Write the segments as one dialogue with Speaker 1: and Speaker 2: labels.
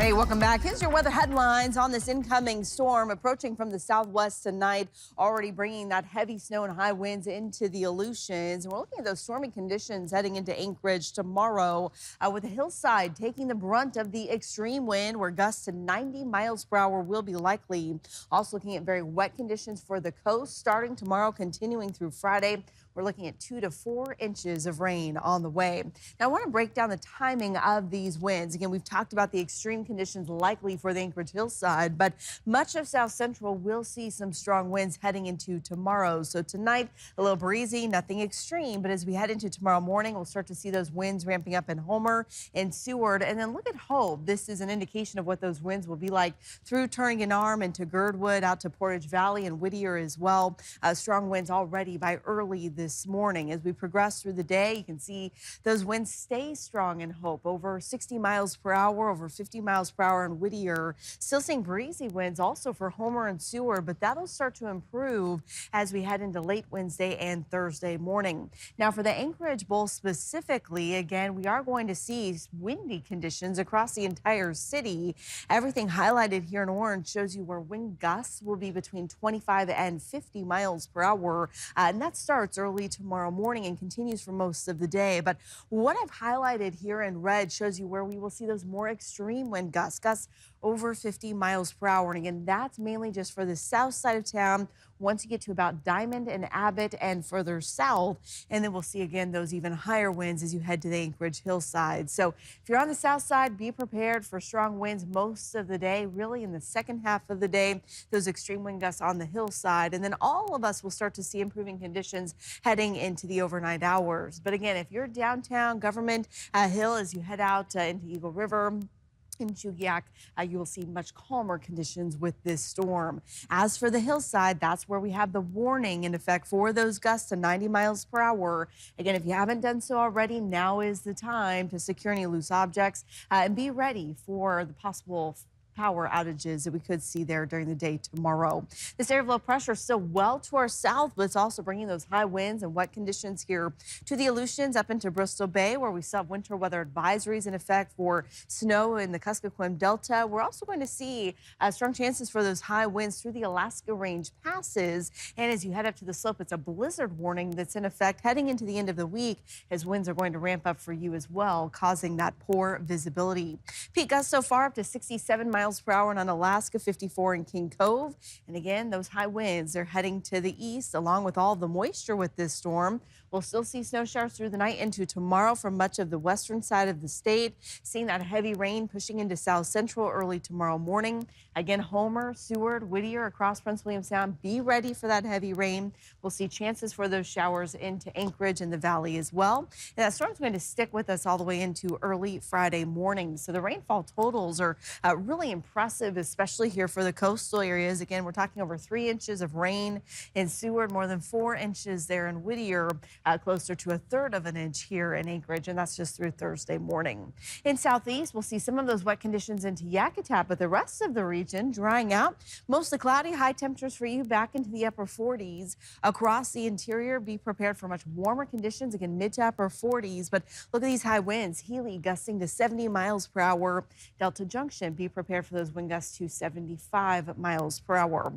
Speaker 1: Hey, welcome back. Here's your weather headlines on this incoming storm approaching from the southwest tonight, already bringing that heavy snow and high winds into the Aleutians. And we're looking at those stormy conditions heading into Anchorage tomorrow, with the hillside taking the brunt of the extreme wind, where gusts to 90 miles per hour will be likely. Also looking at very wet conditions for the coast starting tomorrow, continuing through Friday. We're looking at 2 to 4 inches of rain on the way. Now, I want to break down the timing of these winds. Again, we've talked about the extreme conditions likely for the Anchorage hillside, but much of South Central will see some strong winds heading into tomorrow. So tonight, a little breezy, nothing extreme, but as we head into tomorrow morning, we'll start to see those winds ramping up in Homer and Seward. And then look at Hope. This is an indication of what those winds will be like through Turning and Arm into Girdwood, out to Portage Valley and Whittier as well. Strong winds already by early this morning. As we progress through the day, you can see those winds stay strong in Hope, over 60 miles per hour, over 50 miles per hour in Whittier. Still seeing breezy winds also for Homer and Seward, but that'll start to improve as we head into late Wednesday and Thursday morning. Now, for the Anchorage Bowl specifically, again, we are going to see windy conditions across the entire city. Everything highlighted here in orange shows you where wind gusts will be between 25 and 50 miles per hour, and that starts early tomorrow morning and continues for most of the day. But what I've highlighted here in red shows you where we will see those more extreme wind gusts over 50 miles per hour. And again, that's mainly just for the south side of town. Once you get to about Diamond and Abbott and further south, and then we'll see again those even higher winds as you head to the Anchorage hillside. So if you're on the south side, be prepared for strong winds most of the day, really in the second half of the day, those extreme wind gusts on the hillside. And then all of us will start to see improving conditions heading into the overnight hours. But again, if you're downtown Government Hill as you head out into Eagle River, in Chugiak, you will see much calmer conditions with this storm. As for the hillside, that's where we have the warning in effect for those gusts to 90 miles per hour. Again, if you haven't done so already, now is the time to secure any loose objects and be ready for the possible power outages that we could see there during the day tomorrow. This area of low pressure is still well to our south, but it's also bringing those high winds and wet conditions here to the Aleutians up into Bristol Bay, where we still have winter weather advisories in effect for snow in the Kuskokwim Delta. We're also going to see strong chances for those high winds through the Alaska Range passes. And as you head up to the slope, it's a blizzard warning that's in effect heading into the end of the week, as winds are going to ramp up for you as well, causing that poor visibility. Peak gusts so far up to 67 miles per hour in Unalaska, 54 in King Cove. And again, those high winds are heading to the east, along with all the moisture with this storm. We'll still see snow showers through the night into tomorrow from much of the western side of the state. Seeing that heavy rain pushing into South Central early tomorrow morning. Again, Homer, Seward, Whittier across Prince William Sound. Be ready for that heavy rain. We'll see chances for those showers into Anchorage and the valley as well. And that storm's going to stick with us all the way into early Friday morning. So the rainfall totals are really impressive, especially here for the coastal areas. Again, we're talking over 3 inches of rain in Seward, more than 4 inches there in Whittier, closer to 1/3 of an inch here in Anchorage, and that's just through Thursday morning. In southeast, we'll see some of those wet conditions into Yakutat, but the rest of the region drying out. Mostly cloudy, high temperatures for you back into the upper 40s. Across the interior, be prepared for much warmer conditions, again, mid to upper 40s. But look at these high winds. Healy gusting to 70 miles per hour. Delta Junction, be prepared for those wind gusts to 75 miles per hour.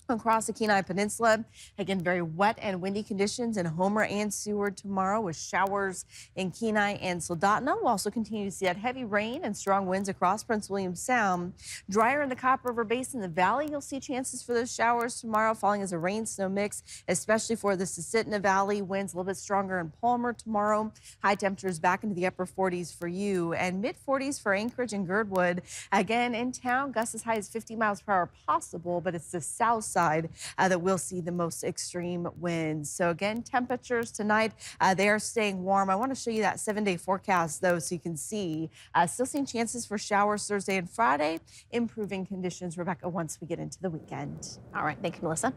Speaker 1: Across the Kenai Peninsula, again, very wet and windy conditions in Homer and Seward tomorrow, with showers in Kenai and Soldotna. We'll also continue to see that heavy rain and strong winds across Prince William Sound. Drier in the Copper River Basin, the valley, you'll see chances for those showers tomorrow, falling as a rain-snow mix, especially for the Susitna Valley. Winds a little bit stronger in Palmer tomorrow. High temperatures back into the upper 40s for you, and mid-40s for Anchorage and Girdwood. Again, in town, gusts as high as 50 miles per hour possible, but it's the south side that we'll see the most extreme winds. So again, temperatures tonight, they are staying warm. I want to show you that 7-day forecast though, so you can see still seeing chances for showers Thursday and Friday, improving conditions, Rebecca, once we get into the weekend.
Speaker 2: All right. Thank you, Melissa.